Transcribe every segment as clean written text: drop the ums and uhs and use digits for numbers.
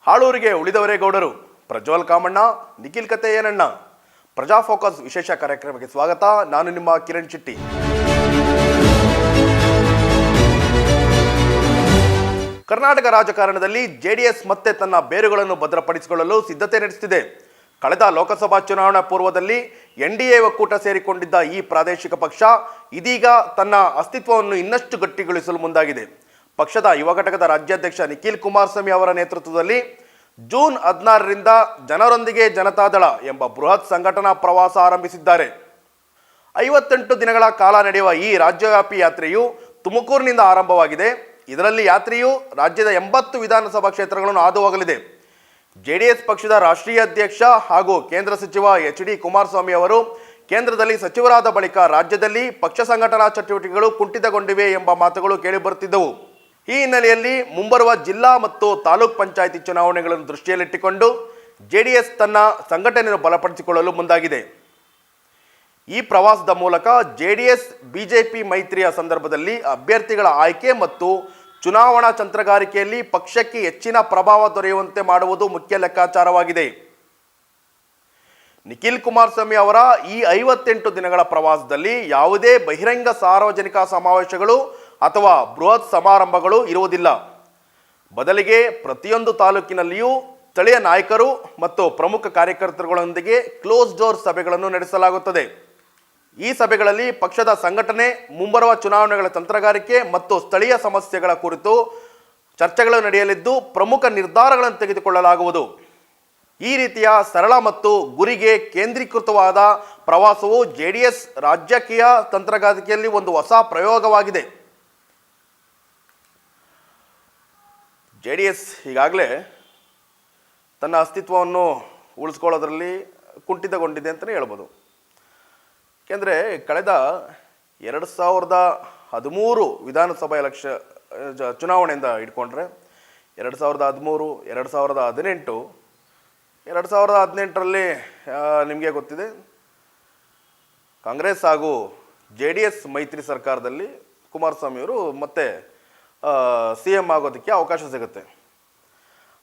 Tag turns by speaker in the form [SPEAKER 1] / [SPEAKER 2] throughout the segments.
[SPEAKER 1] ಹಾಳೂರಿಗೆ ಉಳಿದವರೇ ಗೌಡರು. ಪ್ರಜ್ವಲ್ ಕಾಮಣ್ಣ, ನಿಖಿಲ್ ಕತೆ ಏನಣ್ಣ. ಪ್ರಜಾ ಫೋಕಸ್ ವಿಶೇಷ ಕಾರ್ಯಕ್ರಮಕ್ಕೆ ಸ್ವಾಗತ. ನಾನು ನಿಮ್ಮ ಕಿರಣ್ ಚಿಟ್ಟಿ. ಕರ್ನಾಟಕ ರಾಜಕಾರಣದಲ್ಲಿ ಜೆಡಿಎಸ್ ಮತ್ತೆ ತನ್ನ ಬೇರುಗಳನ್ನು ಭದ್ರಪಡಿಸಿಕೊಳ್ಳಲು ಸಿದ್ಧತೆ ನಡೆಸುತ್ತಿದೆ. ಕಳೆದ ಲೋಕಸಭಾ ಚುನಾವಣಾ ಪೂರ್ವದಲ್ಲಿ ಎನ್ಡಿಎ ಒಕ್ಕೂಟ ಸೇರಿಕೊಂಡಿದ್ದ ಈ ಪ್ರಾದೇಶಿಕ ಪಕ್ಷ ಇದೀಗ ತನ್ನ ಅಸ್ತಿತ್ವವನ್ನು ಇನ್ನಷ್ಟು ಗಟ್ಟಿಗೊಳಿಸಲು ಮುಂದಾಗಿದೆ. ಪಕ್ಷದ ಯುವ ಘಟಕದ ರಾಜ್ಯಾಧ್ಯಕ್ಷ ನಿಖಿಲ್ ಕುಮಾರಸ್ವಾಮಿ ಅವರ ನೇತೃತ್ವದಲ್ಲಿ ಜೂನ್ 16ರಿಂದ ಜನರೊಂದಿಗೆ ಜನತಾದಳ ಎಂಬ ಬೃಹತ್ ಸಂಘಟನಾ ಪ್ರವಾಸ ಆರಂಭಿಸಿದ್ದಾರೆ. 58 ದಿನಗಳ ಕಾಲ ನಡೆಯುವ ಈ ರಾಜ್ಯವ್ಯಾಪಿ ಯಾತ್ರೆಯು ತುಮಕೂರಿನಿಂದ ಆರಂಭವಾಗಿದೆ. ಇದರಲ್ಲಿ ಯಾತ್ರೆಯು ರಾಜ್ಯದ 80 ವಿಧಾನಸಭಾ ಕ್ಷೇತ್ರಗಳನ್ನು ಹಾದು ಹೋಗಲಿದೆ. ಜೆಡಿಎಸ್ ಪಕ್ಷದ ರಾಷ್ಟ್ರೀಯ ಅಧ್ಯಕ್ಷ ಹಾಗೂ ಕೇಂದ್ರ ಸಚಿವ ಎಚ್.ಡಿ. ಕುಮಾರಸ್ವಾಮಿ ಅವರು ಕೇಂದ್ರದಲ್ಲಿ ಸಚಿವರಾದ ಬಳಿಕ ರಾಜ್ಯದಲ್ಲಿ ಪಕ್ಷ ಸಂಘಟನಾ ಚಟುವಟಿಕೆಗಳು ಕುಂಠಿತಗೊಂಡಿವೆ ಎಂಬ ಮಾತುಗಳು ಕೇಳಿಬರುತ್ತಿದ್ದವು. ಈ ಹಿನ್ನೆಲೆಯಲ್ಲಿ ಮುಂಬರುವ ಜಿಲ್ಲಾ ಮತ್ತು ತಾಲೂಕ್ ಪಂಚಾಯಿತಿ ಚುನಾವಣೆಗಳನ್ನು ದೃಷ್ಟಿಯಲ್ಲಿಟ್ಟುಕೊಂಡು ಜೆಡಿಎಸ್ ತನ್ನ ಸಂಘಟನೆಯನ್ನು ಬಲಪಡಿಸಿಕೊಳ್ಳಲು ಮುಂದಾಗಿದೆ. ಈ ಪ್ರವಾಸದ ಮೂಲಕ ಜೆಡಿಎಸ್ ಬಿಜೆಪಿ ಮೈತ್ರಿಯ ಸಂದರ್ಭದಲ್ಲಿ ಅಭ್ಯರ್ಥಿಗಳ ಆಯ್ಕೆ ಮತ್ತು ಚುನಾವಣಾ ತಂತ್ರಗಾರಿಕೆಯಲ್ಲಿ ಪಕ್ಷಕ್ಕೆ ಹೆಚ್ಚಿನ ಪ್ರಭಾವ ದೊರೆಯುವಂತೆ ಮಾಡುವುದು ಮುಖ್ಯ ಲೆಕ್ಕಾಚಾರವಾಗಿದೆ. ನಿಖಿಲ್ ಕುಮಾರಸ್ವಾಮಿ ಅವರ ಈ 58 ದಿನಗಳ ಪ್ರವಾಸದಲ್ಲಿ ಯಾವುದೇ ಬಹಿರಂಗ ಸಾರ್ವಜನಿಕ ಸಮಾವೇಶಗಳು ಅಥವಾ ಬೃಹತ್ ಸಮಾರಂಭಗಳು ಇರುವುದಿಲ್ಲ. ಬದಲಿಗೆ ಪ್ರತಿಯೊಂದು ತಾಲೂಕಿನಲ್ಲಿಯೂ ಸ್ಥಳೀಯ ನಾಯಕರು ಮತ್ತು ಪ್ರಮುಖ ಕಾರ್ಯಕರ್ತರುಗಳೊಂದಿಗೆ ಕ್ಲೋಸ್ ಡೋರ್ ಸಭೆಗಳನ್ನು ನಡೆಸಲಾಗುತ್ತದೆ. ಈ ಸಭೆಗಳಲ್ಲಿ ಪಕ್ಷದ ಸಂಘಟನೆ, ಮುಂಬರುವ ಚುನಾವಣೆಗಳ ತಂತ್ರಗಾರಿಕೆ ಮತ್ತು ಸ್ಥಳೀಯ ಸಮಸ್ಯೆಗಳ ಕುರಿತು ಚರ್ಚೆಗಳು ನಡೆಯಲಿದ್ದು ಪ್ರಮುಖ ನಿರ್ಧಾರಗಳನ್ನು ತೆಗೆದುಕೊಳ್ಳಲಾಗುವುದು. ಈ ರೀತಿಯ ಸರಳ ಮತ್ತು ಗುರಿಗೆ ಕೇಂದ್ರೀಕೃತವಾದ ಪ್ರವಾಸವು ಜೆಡಿಎಸ್ ರಾಜಕೀಯ ತಂತ್ರಗಾರಿಕೆಯಲ್ಲಿ ಒಂದು ಹೊಸ ಪ್ರಯೋಗವಾಗಿದೆ. ಜೆಡಿಎಸ್ ಈಗಾಗಲೇ ತನ್ನ ಅಸ್ತಿತ್ವವನ್ನು ಉಳಿಸ್ಕೊಳ್ಳೋದ್ರಲ್ಲಿ ಕುಂಠಿತಗೊಂಡಿದೆ ಅಂತಲೇ ಹೇಳ್ಬೋದು. ಏಕೆಂದರೆ ಕಳೆದ 2013 ವಿಧಾನಸಭಾ ಚುನಾವಣೆಯಿಂದ ಇಟ್ಕೊಂಡ್ರೆ 2013, 2018, 2018ರಲ್ಲಿ ನಿಮಗೆ ಗೊತ್ತಿದೆ, ಕಾಂಗ್ರೆಸ್ ಹಾಗೂ ಜೆಡಿಎಸ್ ಮೈತ್ರಿ ಸರ್ಕಾರದಲ್ಲಿ ಕುಮಾರಸ್ವಾಮಿಯವರು ಮತ್ತೆ CM ಆಗೋದಕ್ಕೆ ಅವಕಾಶ ಸಿಗುತ್ತೆ.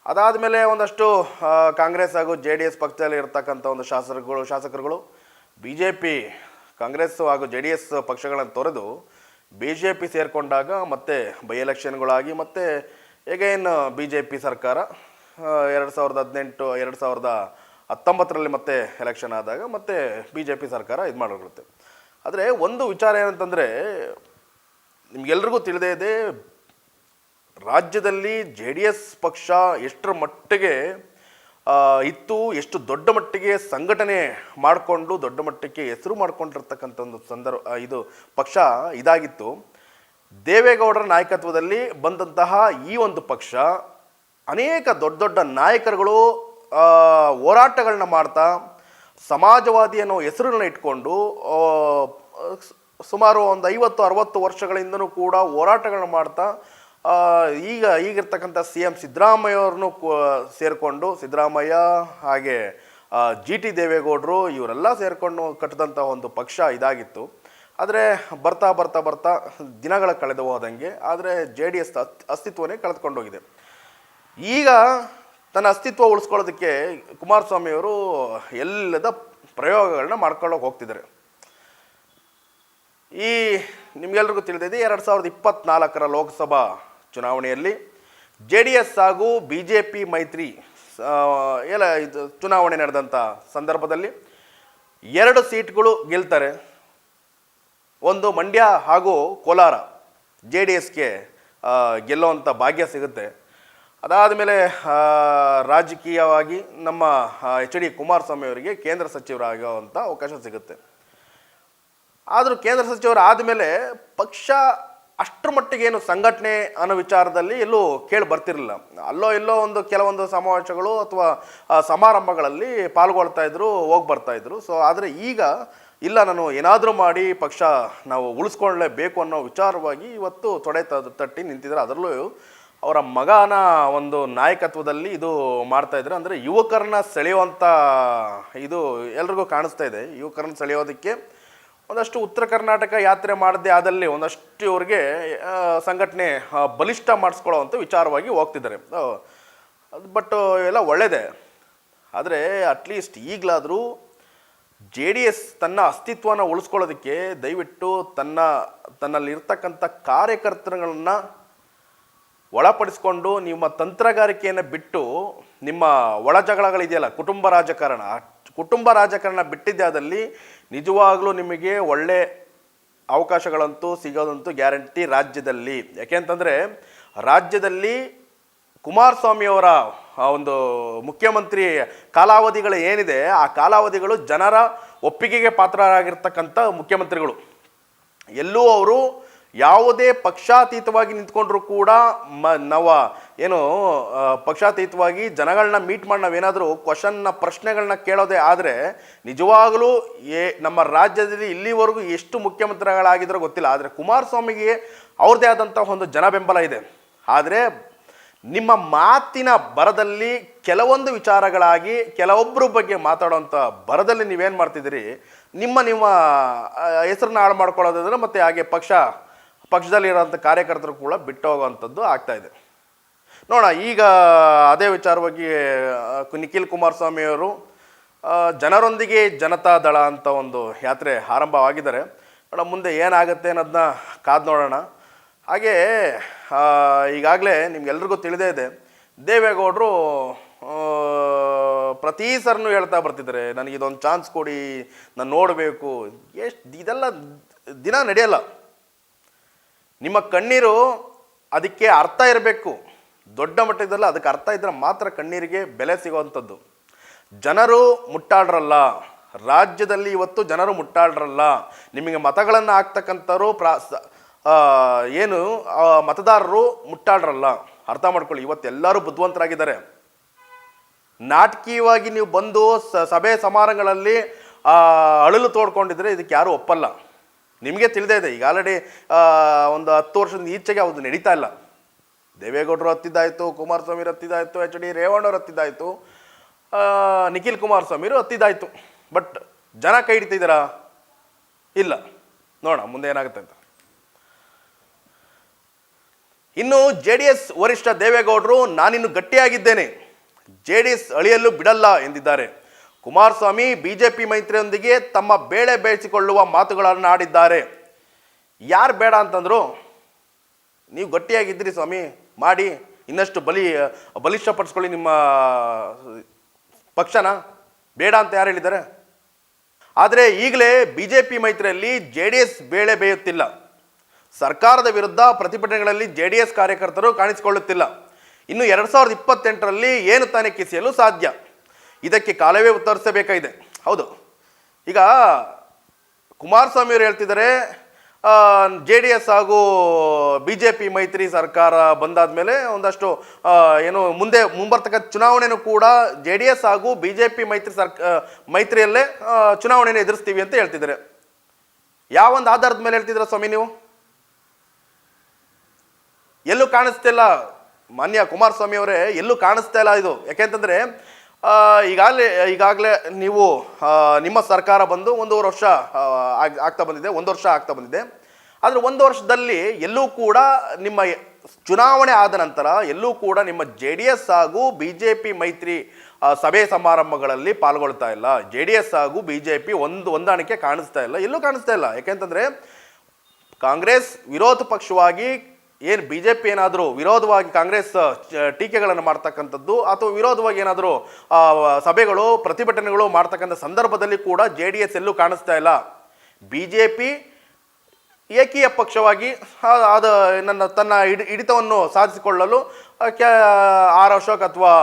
[SPEAKER 1] ಅದಾದಮೇಲೆ ಒಂದಷ್ಟು ಕಾಂಗ್ರೆಸ್ ಹಾಗೂ JDS ಪಕ್ಷದಲ್ಲಿ ಇರ್ತಕ್ಕಂಥ ಒಂದು ಶಾಸಕರುಗಳು BJP, ಕಾಂಗ್ರೆಸ್ ಹಾಗೂ JDS ಪಕ್ಷಗಳನ್ನು ತೊರೆದು BJP ಸೇರಿಕೊಂಡಾಗ ಮತ್ತೆ ಬೈ ಎಲೆಕ್ಷನ್ಗಳಾಗಿ ಮತ್ತೆ ಎಗೈನ್ BJP ಸರ್ಕಾರ 2018, 2019ರಲ್ಲಿ ಮತ್ತೆ ಎಲೆಕ್ಷನ್ ಆದಾಗ ಮತ್ತೆ BJP ಸರ್ಕಾರ ಇದು ಮಾಡಿರುತ್ತೆ. ಆದರೆ ಒಂದು ವಿಚಾರ ಏನಂತಂದರೆ, ನಿಮಗೆಲ್ರಿಗೂ ತಿಳಿದೇ ಇದೆ, ರಾಜ್ಯದಲ್ಲಿ JDS ಪಕ್ಷ ಎಷ್ಟರ ಮಟ್ಟಿಗೆ ಇತ್ತು, ಎಷ್ಟು ದೊಡ್ಡ ಮಟ್ಟಿಗೆ ಸಂಘಟನೆ ಮಾಡಿಕೊಂಡು ದೊಡ್ಡ ಮಟ್ಟಕ್ಕೆ ಹೆಸರು ಮಾಡ್ಕೊಂಡಿರ್ತಕ್ಕಂಥ ಒಂದು ಇದು ಪಕ್ಷ ಇದಾಗಿತ್ತು. ದೇವೇಗೌಡರ ನಾಯಕತ್ವದಲ್ಲಿ ಬಂದಂತಹ ಈ ಒಂದು ಪಕ್ಷ ಅನೇಕ ದೊಡ್ಡ ದೊಡ್ಡ ನಾಯಕರುಗಳು ಹೋರಾಟಗಳನ್ನ ಮಾಡ್ತಾ ಸಮಾಜವಾದಿ ಅನ್ನೋ ಹೆಸರನ್ನ ಇಟ್ಕೊಂಡು ಸುಮಾರು ಒಂದು 50-60 ವರ್ಷಗಳಿಂದನೂ ಕೂಡ ಹೋರಾಟಗಳನ್ನ ಮಾಡ್ತಾ ಈಗಿರ್ತಕ್ಕಂಥ CM ಸಿದ್ದರಾಮಯ್ಯವ್ರನ್ನೂ ಸೇರಿಕೊಂಡು, ಸಿದ್ದರಾಮಯ್ಯ ಹಾಗೆ GT ದೇವೇಗೌಡರು ಇವರೆಲ್ಲ ಸೇರಿಕೊಂಡು ಕಟ್ಟಿದಂಥ ಒಂದು ಪಕ್ಷ ಇದಾಗಿತ್ತು. ಆದರೆ ಬರ್ತಾ ಬರ್ತಾ ಬರ್ತಾ ದಿನಗಳ ಕಳೆದು ಹೋದಂಗೆ ಆದರೆ JDS ಅಸ್ತಿತ್ವನೇ ಕಳೆದುಕೊಂಡೋಗಿದೆ. ಈಗ ತನ್ನ ಅಸ್ತಿತ್ವ ಉಳಿಸ್ಕೊಳ್ಳೋದಕ್ಕೆ ಕುಮಾರಸ್ವಾಮಿಯವರು ಎಲ್ಲದ ಪ್ರಯೋಗಗಳನ್ನ ಮಾಡ್ಕೊಳ್ಳೋಕೆ ಹೋಗ್ತಿದ್ದಾರೆ. ಈ ನಿಮಗೆಲ್ರಿಗೂ ತಿಳಿದಿದೆ, 2024ರ ಲೋಕಸಭಾ ಚುನಾವಣೆಯಲ್ಲಿ JDS ಹಾಗೂ BJP ಮೈತ್ರಿ ಇದು ಚುನಾವಣೆ ನಡೆದಂಥ ಸಂದರ್ಭದಲ್ಲಿ 2 ಸೀಟ್ಗಳು ಗೆಲ್ತಾರೆ. ಒಂದು ಮಂಡ್ಯ ಹಾಗೂ ಕೋಲಾರ JDSಗೆ ಗೆಲ್ಲುವಂಥ ಭಾಗ್ಯ ಸಿಗುತ್ತೆ. ಅದಾದಮೇಲೆ ರಾಜಕೀಯವಾಗಿ ನಮ್ಮ ಎಚ್.ಡಿ. ಕುಮಾರಸ್ವಾಮಿ ಅವರಿಗೆ ಕೇಂದ್ರ ಸಚಿವರಾಗುವಂಥ ಅವಕಾಶ ಸಿಗುತ್ತೆ. ಆದರೂ ಕೇಂದ್ರ ಸಚಿವರು ಆದಮೇಲೆ ಪಕ್ಷ ಅಷ್ಟರ ಮಟ್ಟಿಗೆ ಏನು ಸಂಘಟನೆ ಅನ್ನೋ ವಿಚಾರದಲ್ಲಿ ಎಲ್ಲೂ ಕೇಳಿ ಬರ್ತಿರಲಿಲ್ಲ. ಅಲ್ಲೋ ಎಲ್ಲೋ ಕೆಲವೊಂದು ಸಮಾವೇಶಗಳು ಅಥವಾ ಸಮಾರಂಭಗಳಲ್ಲಿ ಪಾಲ್ಗೊಳ್ತಾ ಇದ್ರು, ಹೋಗಿ ಬರ್ತಾಯಿದ್ರು. ಸೊ ಆದರೆ ಈಗ ಇಲ್ಲ, ನಾನು ಏನಾದರೂ ಮಾಡಿ ಪಕ್ಷ ನಾವು ಉಳಿಸ್ಕೊಳ್ಳಲೇಬೇಕು ಅನ್ನೋ ವಿಚಾರವಾಗಿ ಇವತ್ತು ತೊಡೆ ತಟ್ಟಿ ನಿಂತಿದ್ದಾರೆ. ಅದರಲ್ಲೂ ಅವರ ಮಗನ ಒಂದು ನಾಯಕತ್ವದಲ್ಲಿ ಇದು ಮಾಡ್ತಾಯಿದ್ದಾರೆ. ಅಂದರೆ ಯುವಕರನ್ನ ಸೆಳೆಯುವಂಥ ಇದು ಎಲ್ರಿಗೂ ಕಾಣಿಸ್ತಾ ಇದೆ. ಯುವಕರನ್ನ ಸೆಳೆಯೋದಕ್ಕೆ ಒಂದಷ್ಟು ಉತ್ತರ ಕರ್ನಾಟಕ ಯಾತ್ರೆ ಮಾಡದೆ ಆದಲ್ಲಿ ಒಂದಷ್ಟು ಇವ್ರಿಗೆ ಸಂಘಟನೆ ಬಲಿಷ್ಠ ಮಾಡಿಸ್ಕೊಳ್ಳೋ ಅಂಥ ವಿಚಾರವಾಗಿ ಹೋಗ್ತಿದ್ದಾರೆ. ಅದು ಬಟ್ ಎಲ್ಲ ಒಳ್ಳೆಯದೇ. ಆದರೆ ಅಟ್ಲೀಸ್ಟ್ ಈಗಲಾದರೂ ಜೆ ಡಿ ಎಸ್ ತನ್ನ ಅಸ್ತಿತ್ವನ ಉಳಿಸ್ಕೊಳ್ಳೋದಕ್ಕೆ ದಯವಿಟ್ಟು ತನ್ನಲ್ಲಿರ್ತಕ್ಕಂಥ ಕಾರ್ಯಕರ್ತರುಗಳನ್ನ ಒಳಪಡಿಸ್ಕೊಂಡು ನಿಮ್ಮ ತಂತ್ರಗಾರಿಕೆಯನ್ನು ಬಿಟ್ಟು ನಿಮ್ಮ ಒಳ ಜಗಳಗಳಿದೆಯಲ್ಲ, ಕುಟುಂಬ ರಾಜಕಾರಣ ಬಿಟ್ಟಿದ್ದಾದಲ್ಲಿ ನಿಜವಾಗ್ಲೂ ನಿಮಗೆ ಒಳ್ಳೆ ಅವಕಾಶಗಳಂತೂ ಸಿಗೋದಂತೂ ಗ್ಯಾರಂಟಿ ರಾಜ್ಯದಲ್ಲಿ. ಯಾಕೆಂತಂದರೆ ರಾಜ್ಯದಲ್ಲಿ ಕುಮಾರಸ್ವಾಮಿಯವರ ಒಂದು ಮುಖ್ಯಮಂತ್ರಿ ಕಾಲಾವಧಿಗಳು ಏನಿದೆ, ಆ ಕಾಲಾವಧಿಗಳು ಜನರ ಒಪ್ಪಿಗೆಗೆ ಪಾತ್ರರಾಗಿರ್ತಕ್ಕಂಥ ಮುಖ್ಯಮಂತ್ರಿಗಳು. ಎಲ್ಲೂ ಅವರು ಯಾವುದೇ ಪಕ್ಷಾತೀತವಾಗಿ ನಿಂತ್ಕೊಂಡ್ರೂ ಕೂಡ ಪಕ್ಷಾತೀತವಾಗಿ ಜನಗಳನ್ನ ಮೀಟ್ ಮಾಡಿ ನಾವೇನಾದರೂ ಪ್ರಶ್ನೆಗಳನ್ನ ಕೇಳೋದೇ ಆದರೆ ನಿಜವಾಗಲೂ ನಮ್ಮ ರಾಜ್ಯದಲ್ಲಿ ಇಲ್ಲಿವರೆಗೂ ಎಷ್ಟು ಮುಖ್ಯಮಂತ್ರಿಗಳಾಗಿದ್ರೋ ಗೊತ್ತಿಲ್ಲ. ಆದರೆ ಕುಮಾರಸ್ವಾಮಿಗೆ ಅವ್ರದ್ದೇ ಆದಂಥ ಒಂದು ಜನ ಬೆಂಬಲ ಇದೆ. ಆದರೆ ನಿಮ್ಮ ಮಾತಿನ ಬರದಲ್ಲಿ ಕೆಲವೊಂದು ವಿಚಾರಗಳಾಗಿ ಕೆಲವೊಬ್ಬರ ಬಗ್ಗೆ ಮಾತಾಡೋವಂಥ ಬರದಲ್ಲಿ ನೀವೇನು ಮಾಡ್ತಿದ್ದೀರಿ, ನಿಮ್ಮ ಹೆಸರನ್ನ ಹಾಳು ಮಾಡ್ಕೊಳ್ಳೋದಾದ್ರೆ ಮತ್ತು ಹಾಗೆ ಪಕ್ಷದಲ್ಲಿರೋಂಥ ಕಾರ್ಯಕರ್ತರು ಕೂಡ ಬಿಟ್ಟು ಹೋಗುವಂಥದ್ದು ಆಗ್ತಾಯಿದೆ. ನೋಡೋಣ ಈಗ ಅದೇ ವಿಚಾರವಾಗಿ ನಿಖಿಲ್ ಕುಮಾರಸ್ವಾಮಿಯವರು ಜನರೊಂದಿಗೆ ಜನತಾ ದಳ ಅಂತ ಒಂದು ಯಾತ್ರೆ ಆರಂಭವಾಗಿದ್ದಾರೆ. ನೋಡೋಣ ಮುಂದೆ ಏನಾಗುತ್ತೆ ಅನ್ನೋದನ್ನ ಕಾದು ನೋಡೋಣ. ಹಾಗೇ ಈಗಾಗಲೇ ನಿಮ್ಗೆಲ್ರಿಗೂ ತಿಳಿದೇ ಇದೆ, ದೇವೇಗೌಡರು ಪ್ರತಿ ಸರನೂ ಹೇಳ್ತಾ ಬರ್ತಿದ್ದಾರೆ, ನನಗಿದೊಂದು ಚಾನ್ಸ್ ಕೊಡಿ, ನಾನು ನೋಡಬೇಕು. ಇದೆಲ್ಲ ದಿನ ನಡೆಯಲ್ಲ. ನಿಮ್ಮ ಕಣ್ಣೀರು ಅದಕ್ಕೆ ಅರ್ಥ ಇರಬೇಕು, ದೊಡ್ಡ ಮಟ್ಟದಲ್ಲಿ ಅದಕ್ಕೆ ಅರ್ಥ ಇದ್ದರೆ ಮಾತ್ರ ಕಣ್ಣೀರಿಗೆ ಬೆಲೆ ಸಿಗುವಂಥದ್ದು. ಜನರು ಮುಟ್ಟಾಡ್ರಲ್ಲ, ರಾಜ್ಯದಲ್ಲಿ ಇವತ್ತು ಜನರು ಮುಟ್ಟಾಡ್ರಲ್ಲ. ನಿಮಗೆ ಮತಗಳನ್ನು ಹಾಕ್ತಕ್ಕಂಥವ್ರು ಮತದಾರರು ಮುಟ್ಟಾಡ್ರಲ್ಲ, ಅರ್ಥ ಮಾಡ್ಕೊಳ್ಳಿ. ಇವತ್ತೆಲ್ಲರೂ ಬುದ್ಧಿವಂತರಾಗಿದ್ದಾರೆ. ನಾಟಕೀಯವಾಗಿ ನೀವು ಬಂದು ಸಭೆ ಸಮಾರಂಭಗಳಲ್ಲಿ ಅಳಲು ತೋಡ್ಕೊಂಡಿದ್ರೆ ಇದಕ್ಕೆ ಯಾರೂ ಒಪ್ಪಲ್ಲ. ನಿಮಗೆ ತಿಳಿದೇ ಇದೆ, ಈಗ ಆಲ್ರೆಡಿ ಒಂದು 10 ವರ್ಷದ ಈಚೆಗೆ ಅದು ನಡೀತಾ ಇಲ್ಲ. ದೇವೇಗೌಡರು ಹತ್ತಿದ್ದಾಯಿತು, ಕುಮಾರಸ್ವಾಮಿರು ಹತ್ತಿದ್ದಾಯಿತು, ಎಚ್ ಡಿ ರೇವಣ್ಣವ್ರು ಹತ್ತಿದ್ದಾಯಿತು, ನಿಖಿಲ್ ಕುಮಾರಸ್ವಾಮಿರು ಹತ್ತಿದ್ದಾಯಿತು. ಬಟ್ ಜನ ಕೈ ಹಿಡಿತಿದ್ದೀರಾ? ಇಲ್ಲ. ನೋಡೋಣ ಮುಂದೆ ಏನಾಗುತ್ತೆ ಅಂತ. ಇನ್ನು ಜೆ ಡಿ ಎಸ್ ವರಿಷ್ಠ ದೇವೇಗೌಡರು ನಾನಿನ್ನು ಗಟ್ಟಿಯಾಗಿದ್ದೇನೆ, ಜೆ ಡಿ ಎಸ್ ಅಳಿಯಲು ಬಿಡಲ್ಲ ಎಂದಿದ್ದಾರೆ. ಕುಮಾರಸ್ವಾಮಿ ಬಿಜೆಪಿ ಮೈತ್ರಿಯೊಂದಿಗೆ ತಮ್ಮ ಬೇಳೆ ಬೇಯಿಸಿಕೊಳ್ಳುವ ಮಾತುಗಳನ್ನು ಆಡಿದ್ದಾರೆ. ಯಾರು ಬೇಡ ಅಂತಂದ್ರು? ನೀವು ಗಟ್ಟಿಯಾಗಿದ್ದೀರಿ ಸ್ವಾಮಿ, ಮಾಡಿ ಇನ್ನಷ್ಟು ಬಲಿಷ್ಠಪಡಿಸ್ಕೊಳ್ಳಿ ನಿಮ್ಮ ಪಕ್ಷನ. ಬೇಡ ಅಂತ ಯಾರು ಹೇಳಿದ್ದಾರೆ? ಆದರೆ ಈಗಲೇ ಬಿಜೆಪಿ ಮೈತ್ರಿಯಲ್ಲಿ ಜೆ ಡಿ ಎಸ್ ಬೇಳೆ ಬೇಯುತ್ತಿಲ್ಲ. ಸರ್ಕಾರದ ವಿರುದ್ಧ ಪ್ರತಿಭಟನೆಗಳಲ್ಲಿ ಜೆ ಡಿ ಎಸ್ ಕಾರ್ಯಕರ್ತರು ಕಾಣಿಸಿಕೊಳ್ಳುತ್ತಿಲ್ಲ. ಇನ್ನು 2028ರಲ್ಲಿ ಏನು ತಾನೇ ಕಿಸಿಯಲು ಸಾಧ್ಯ? ಇದಕ್ಕೆ ಕಾಲವೇ ಉತ್ತರಿಸಬೇಕಾಗಿದೆ. ಹೌದು, ಈಗ ಕುಮಾರಸ್ವಾಮಿಯವರು ಹೇಳ್ತಿದ್ದಾರೆ, ಜೆ ಡಿ ಎಸ್ ಹಾಗೂ ಬಿ ಜೆ ಪಿ ಮೈತ್ರಿ ಸರ್ಕಾರ ಬಂದಾದ ಮೇಲೆ ಒಂದಷ್ಟು ಮುಂಬರ್ತಕ್ಕಂಥ ಚುನಾವಣೆಯೂ ಕೂಡ ಜೆ ಡಿ ಎಸ್ ಹಾಗೂ ಬಿ ಜೆ ಪಿ ಮೈತ್ರಿಯಲ್ಲೇ ಚುನಾವಣೆಯನ್ನು ಎದುರಿಸ್ತೀವಿ ಅಂತ ಹೇಳ್ತಿದ್ದಾರೆ. ಯಾವೊಂದು ಆಧಾರದ ಮೇಲೆ ಹೇಳ್ತಿದ್ರ ಸ್ವಾಮಿ ನೀವು? ಎಲ್ಲೂ ಕಾಣಿಸ್ತಿಲ್ಲ ಮಾನ್ಯ ಕುಮಾರಸ್ವಾಮಿ ಅವರೇ, ಎಲ್ಲೂ ಕಾಣಿಸ್ತಾ ಇಲ್ಲ ಇದು. ಯಾಕೆಂತಂದರೆ ಈಗಾಗಲೇ ನೀವು ನಿಮ್ಮ ಸರ್ಕಾರ ಬಂದು 1 ವರ್ಷ ಆಗ್ತಾ ಬಂದಿದೆ. ಆದರೆ 1 ವರ್ಷದಲ್ಲಿ ಎಲ್ಲೂ ಕೂಡ ನಿಮ್ಮ ಚುನಾವಣೆ ಆದ ನಂತರ ಎಲ್ಲೂ ಕೂಡ ನಿಮ್ಮ ಜೆ ಡಿ ಎಸ್ ಹಾಗೂ ಬಿ ಜೆ ಪಿ ಮೈತ್ರಿ ಸಭೆ ಸಮಾರಂಭಗಳಲ್ಲಿ ಪಾಲ್ಗೊಳ್ತಾ ಇಲ್ಲ. ಜೆ ಡಿ ಎಸ್ ಹಾಗೂ ಬಿ ಜೆ ಪಿ ಹೊಂದಾಣಿಕೆ ಕಾಣಿಸ್ತಾ ಇಲ್ಲ, ಎಲ್ಲೂ ಕಾಣಿಸ್ತಾ ಇಲ್ಲ. ಯಾಕೆಂತಂದರೆ ಕಾಂಗ್ರೆಸ್ ವಿರೋಧ ಪಕ್ಷವಾಗಿ ಬಿ ಜೆ ಪಿ ಏನಾದರೂ ವಿರೋಧವಾಗಿ ಕಾಂಗ್ರೆಸ್ ಟೀಕೆಗಳನ್ನು ಮಾಡ್ತಕ್ಕಂಥದ್ದು ಅಥವಾ ವಿರೋಧವಾಗಿ ಏನಾದರೂ ಸಭೆಗಳು ಪ್ರತಿಭಟನೆಗಳು ಮಾಡ್ತಕ್ಕಂಥ ಸಂದರ್ಭದಲ್ಲಿ ಕೂಡ ಜೆ ಡಿ ಎಸ್ ಎಲ್ಲೂ ಕಾಣಿಸ್ತಾ ಇಲ್ಲ. ಬಿ ಜೆ ಪಿ ಏಕೀಯ ಪಕ್ಷವಾಗಿ ತನ್ನ ಹಿಡಿತವನ್ನು ಸಾಧಿಸಿಕೊಳ್ಳಲು ಆರ್ ಅಶೋಕ್ ಅಥವಾ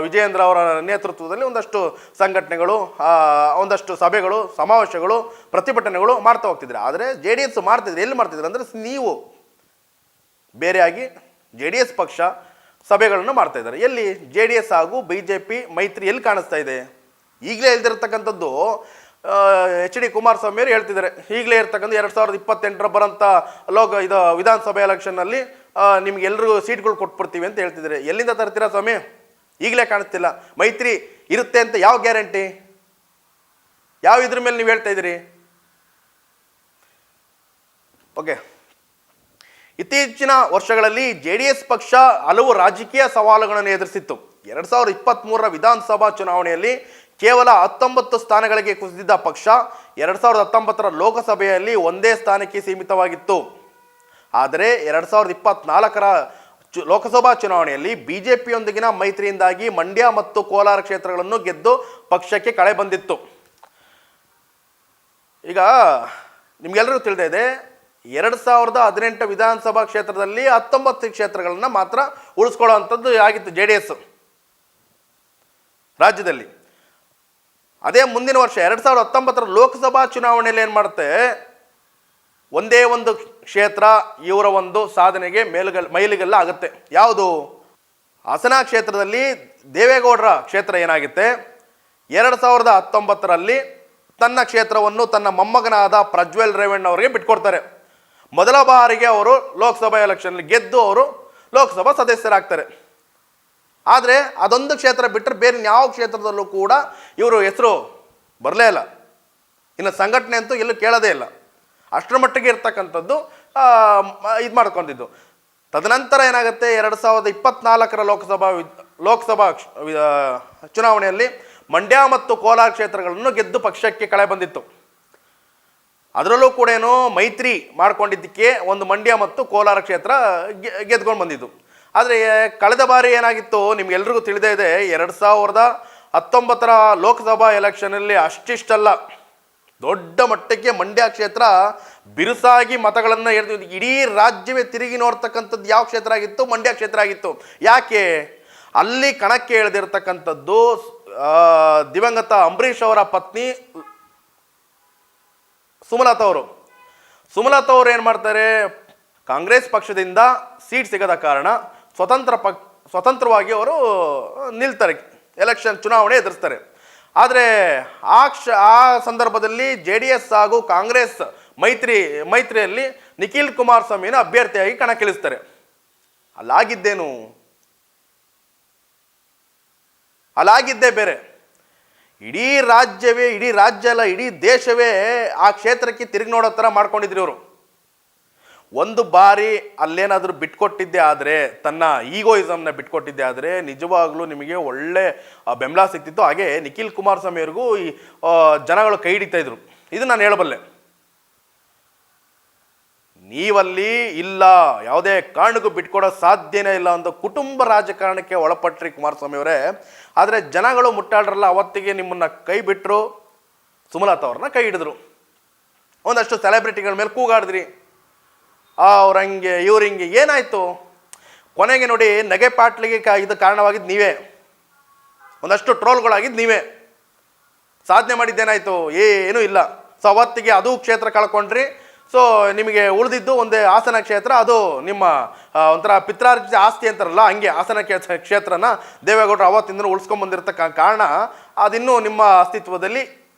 [SPEAKER 1] ವಿಜಯೇಂದ್ರ ಅವರ ನೇತೃತ್ವದಲ್ಲಿ ಒಂದಷ್ಟು ಸಂಘಟನೆಗಳು, ಒಂದಷ್ಟು ಸಭೆಗಳು, ಸಮಾವೇಶಗಳು, ಪ್ರತಿಭಟನೆಗಳು ಮಾಡ್ತಾ ಹೋಗ್ತಿದ್ರು. ಆದರೆ ಜೆ ಡಿ ಎಸ್ ಮಾಡ್ತಿದ್ರು. ಎಲ್ಲಿ ಮಾಡ್ತಿದ್ರು ಅಂದರೆ ನೀವು ಬೇರೆಯಾಗಿ ಜೆ ಡಿ ಎಸ್ ಪಕ್ಷ ಸಭೆಗಳನ್ನು ಮಾಡ್ತಾ ಇದ್ದಾರೆ. ಎಲ್ಲಿ? ಜೆ ಡಿ ಎಸ್ ಹಾಗೂ ಬಿ ಜೆ ಪಿ ಮೈತ್ರಿ ಎಲ್ಲಿ ಕಾಣಿಸ್ತಾ ಇದೆ? ಈಗಲೇ ಹೇಳ್ತಿರ್ತಕ್ಕಂಥದ್ದು ಎಚ್ ಡಿ ಕುಮಾರಸ್ವಾಮಿ ಅವರು ಹೇಳ್ತಿದ್ದಾರೆ. ಈಗಲೇ ಇರ್ತಕ್ಕಂಥ 2028 ಬರೋಂಥ ವಿಧಾನಸಭೆ ಎಲೆಕ್ಷನ್ನಲ್ಲಿ ನಿಮ್ಗೆ ಎಲ್ರಿಗೂ ಸೀಟ್ಗಳು ಕೊಟ್ಬಿಡ್ತೀವಿ ಅಂತ ಹೇಳ್ತಿದ್ದಾರೆ. ಎಲ್ಲಿಂದ ತರ್ತೀರಾ ಸ್ವಾಮಿ? ಈಗಲೇ ಕಾಣಿಸ್ತಿಲ್ಲ. ಮೈತ್ರಿ ಇರುತ್ತೆ ಅಂತ ಯಾವ ಗ್ಯಾರಂಟಿ? ಯಾವ ಇದ್ರ ಮೇಲೆ ನೀವು ಹೇಳ್ತಾ ಇದ್ದೀರಿ? ಓಕೆ, ಇತ್ತೀಚಿನ ವರ್ಷಗಳಲ್ಲಿ ಜೆ ಡಿ ಎಸ್ ಪಕ್ಷ ಹಲವು ರಾಜಕೀಯ ಸವಾಲುಗಳನ್ನು ಎದುರಿಸಿತ್ತು. 2023 ವಿಧಾನಸಭಾ ಚುನಾವಣೆಯಲ್ಲಿ ಕೇವಲ 19 ಸ್ಥಾನಗಳಿಗೆ ಕುಸಿದಿದ್ದ ಪಕ್ಷ 2019 ಲೋಕಸಭೆಯಲ್ಲಿ ಒಂದೇ ಸ್ಥಾನಕ್ಕೆ ಸೀಮಿತವಾಗಿತ್ತು. ಆದರೆ 2024 ಲೋಕಸಭಾ ಚುನಾವಣೆಯಲ್ಲಿ ಬಿಜೆಪಿಯೊಂದಿಗಿನ ಮೈತ್ರಿಯಿಂದಾಗಿ ಮಂಡ್ಯ ಮತ್ತು ಕೋಲಾರ ಕ್ಷೇತ್ರಗಳನ್ನು ಗೆದ್ದು ಪಕ್ಷಕ್ಕೆ ಕಳೆ ಬಂದಿತ್ತು. ಈಗ ನಿಮ್ಗೆಲ್ಲರಿಗೂ ತಿಳಿದೇ ಇದೆ, 2018 ವಿಧಾನಸಭಾ ಕ್ಷೇತ್ರದಲ್ಲಿ 19 ಕ್ಷೇತ್ರಗಳನ್ನು ಮಾತ್ರ ಉಳಿಸ್ಕೊಳ್ಳುವಂಥದ್ದು ಆಗಿತ್ತು JDS ರಾಜ್ಯದಲ್ಲಿ. ಅದೇ ಮುಂದಿನ ವರ್ಷ 2019 ಲೋಕಸಭಾ ಚುನಾವಣೆಯಲ್ಲಿ ಏನು ಮಾಡುತ್ತೆ, ಒಂದೇ ಒಂದು ಕ್ಷೇತ್ರ ಇವರ ಒಂದು ಸಾಧನೆಗೆ ಮೈಲಿಗೆಲ್ಲ ಆಗುತ್ತೆ. ಯಾವುದು? ಹಾಸನ ಕ್ಷೇತ್ರದಲ್ಲಿ ದೇವೇಗೌಡರ ಕ್ಷೇತ್ರ ಏನಾಗುತ್ತೆ, 2019 ತನ್ನ ಕ್ಷೇತ್ರವನ್ನು ತನ್ನ ಮೊಮ್ಮಗನಾದ ಪ್ರಜ್ವಲ್ ರೇವಣ್ಣ ಅವರಿಗೆ ಬಿಟ್ಕೊಡ್ತಾರೆ. ಮೊದಲ ಬಾರಿಗೆ ಅವರು ಲೋಕಸಭಾ ಎಲೆಕ್ಷನ್ ಗೆದ್ದು ಅವರು ಲೋಕಸಭಾ ಸದಸ್ಯರಾಗ್ತಾರೆ. ಆದರೆ ಅದೊಂದು ಕ್ಷೇತ್ರ ಬಿಟ್ಟರೆ ಬೇರೆ ಯಾವ ಕ್ಷೇತ್ರದಲ್ಲೂ ಕೂಡ ಇವರು ಹೆಸರು ಬರಲೇ ಇಲ್ಲ. ಇನ್ನು ಸಂಘಟನೆ ಅಂತೂ ಎಲ್ಲೂ ಕೇಳೋದೇ ಇಲ್ಲ. ಅಷ್ಟರ ಮಟ್ಟಿಗೆ ಇರ್ತಕ್ಕಂಥದ್ದು ಇದು ಮಾಡ್ಕೊಂಡಿದ್ದು. ತದನಂತರ ಏನಾಗುತ್ತೆ, 2024 ಲೋಕಸಭಾ ಚುನಾವಣೆಯಲ್ಲಿ ಮಂಡ್ಯ ಮತ್ತು ಕೋಲಾರ ಕ್ಷೇತ್ರಗಳನ್ನು ಗೆದ್ದು ಪಕ್ಷಕ್ಕೆ ಕಳೆ ಬಂದಿತ್ತು. ಅದರಲ್ಲೂ ಕೂಡ ಮೈತ್ರಿ ಮಾಡ್ಕೊಂಡಿದ್ದಕ್ಕೆ ಒಂದು ಮಂಡ್ಯ ಮತ್ತು ಕೋಲಾರ ಕ್ಷೇತ್ರ ಗೆದ್ಕೊಂಡು ಬಂದಿದ್ದು. ಆದರೆ ಕಳೆದ ಬಾರಿ ಏನಾಗಿತ್ತು ನಿಮ್ಗೆಲ್ರಿಗೂ ತಿಳಿದೇ ಇದೆ, 2019 ಲೋಕಸಭಾ ಎಲೆಕ್ಷನಲ್ಲಿ ಅಷ್ಟಿಷ್ಟಲ್ಲ, ದೊಡ್ಡ ಮಟ್ಟಕ್ಕೆ ಮಂಡ್ಯ ಕ್ಷೇತ್ರ ಬಿರುಸಾಗಿ ಮತಗಳನ್ನು ಎಳೆದು ಇಡೀ ರಾಜ್ಯವೇ ತಿರುಗಿ ನೋಡ್ತಕ್ಕಂಥದ್ದು ಯಾವ ಕ್ಷೇತ್ರ ಆಗಿತ್ತು? ಮಂಡ್ಯ ಕ್ಷೇತ್ರ ಆಗಿತ್ತು. ಯಾಕೆ? ಅಲ್ಲಿ ಕಣಕ್ಕೆ ಎಳೆದಿರ್ತಕ್ಕಂಥದ್ದು ದಿವಂಗತ ಅಂಬರೀಷ್ ಅವರ ಪತ್ನಿ ಸುಮಲತಾ ಅವರು ಏನು ಮಾಡ್ತಾರೆ, ಕಾಂಗ್ರೆಸ್ ಪಕ್ಷದಿಂದ ಸೀಟ್ ಸಿಗದ ಕಾರಣ ಸ್ವತಂತ್ರವಾಗಿ ಅವರು ನಿಲ್ತಾರೆ, ಎಲೆಕ್ಷನ್ ಚುನಾವಣೆ ಎದುರಿಸ್ತಾರೆ. ಆದರೆ ಆ ಸಂದರ್ಭದಲ್ಲಿ JDS ಹಾಗೂ ಕಾಂಗ್ರೆಸ್ ಮೈತ್ರಿಯಲ್ಲಿ ನಿಖಿಲ್ ಕುಮಾರಸ್ವಾಮಿನ ಅಭ್ಯರ್ಥಿಯಾಗಿ ಕಣಕ್ಕಿಳಿಸ್ತಾರೆ. ಅಲ್ಲಾಗಿದ್ದೇ ಬೇರೆ. ಇಡೀ ರಾಜ್ಯ ಅಲ್ಲ, ಇಡೀ ದೇಶವೇ ಆ ಕ್ಷೇತ್ರಕ್ಕೆ ತಿರುಗಿ ನೋಡೋ ಥರ ಮಾಡ್ಕೊಂಡಿದ್ರು ಇವರು. ಒಂದು ಬಾರಿ ಅಲ್ಲೇನಾದರೂ ಬಿಟ್ಕೊಟ್ಟಿದ್ದೆ ಆದರೆ, ತನ್ನ ಈಗೋಯಿಸಮ್ನ ಬಿಟ್ಕೊಟ್ಟಿದ್ದೆ ಆದರೆ ನಿಜವಾಗ್ಲೂ ನಿಮಗೆ ಒಳ್ಳೆ ಬೆಂಬಲ ಸಿಗ್ತಿತ್ತು. ಹಾಗೆ ನಿಖಿಲ್ ಕುಮಾರಸ್ವಾಮಿ ಅವ್ರಿಗೂ ಈ ಜನಗಳು ಕೈ ಹಿಡಿತಾ ಇದ್ರು. ಇದು ನಾನು ಹೇಳಬಲ್ಲೆ. ನೀವಲ್ಲಿ ಇಲ್ಲ, ಯಾವುದೇ ಕಾರಣಕ್ಕೂ ಬಿಟ್ಕೊಡೋ ಸಾಧ್ಯನೇ ಇಲ್ಲ ಅಂತ ಕುಟುಂಬ ರಾಜಕಾರಣಕ್ಕೆ ಒಳಪಟ್ರಿ ಕುಮಾರಸ್ವಾಮಿ ಅವರೇ. ಆದರೆ ಜನಗಳು ಮುಟ್ಟಾಡ್ರಲ್ಲ, ಅವತ್ತಿಗೆ ನಿಮ್ಮನ್ನು ಕೈ ಬಿಟ್ಟರು, ಸುಮಲತಾ ಅವ್ರನ್ನ ಕೈ ಹಿಡಿದ್ರು. ಒಂದಷ್ಟು ಸೆಲೆಬ್ರಿಟಿಗಳ ಮೇಲೆ ಕೂಗಾಡಿದ್ರಿ, ಅವ್ರ ಹಂಗೆ ಇವ್ರ ಹಿಂಗೆ. ಏನಾಯಿತು ಕೊನೆಗೆ ನೋಡಿ, ನಗೆ ಪಾಟ್ಲಿಗೆ ಇದು ಕಾರಣವಾಗಿದ್ದು ನೀವೇ, ಒಂದಷ್ಟು ಟ್ರೋಲ್ಗಳಾಗಿದ್ದು ನೀವೇ. ಸಾಧನೆ ಮಾಡಿದ್ದೇನಾಯಿತು? ಏನೂ ಇಲ್ಲ. ಸೊ ಅವತ್ತಿಗೆ ಅದು ಕ್ಷೇತ್ರ ಕಳ್ಕೊಂಡ್ರಿ. ಸೊ ನಿಮಗೆ ಉಳಿದಿದ್ದು ಒಂದೇ ಹಾಸನ ಕ್ಷೇತ್ರ, ಅದು ನಿಮ್ಮ ಒಂಥರ ಪಿತ್ರಾರ್ಜಿತ ಆಸ್ತಿ ಅಂತಾರಲ್ಲ, ಹಂಗೆ ಹಾಸನ ಕ್ಷೇತ್ರನ ದೇವೇಗೌಡರು ಅವತ್ತಿಂದ ಉಳಿಸ್ಕೊಂಡ್ಬಂದಿರತಕ್ಕ ಕಾರಣ ಅದಿನ್ನೂ ನಿಮ್ಮ ಅಸ್ತಿತ್ವದಲ್ಲಿ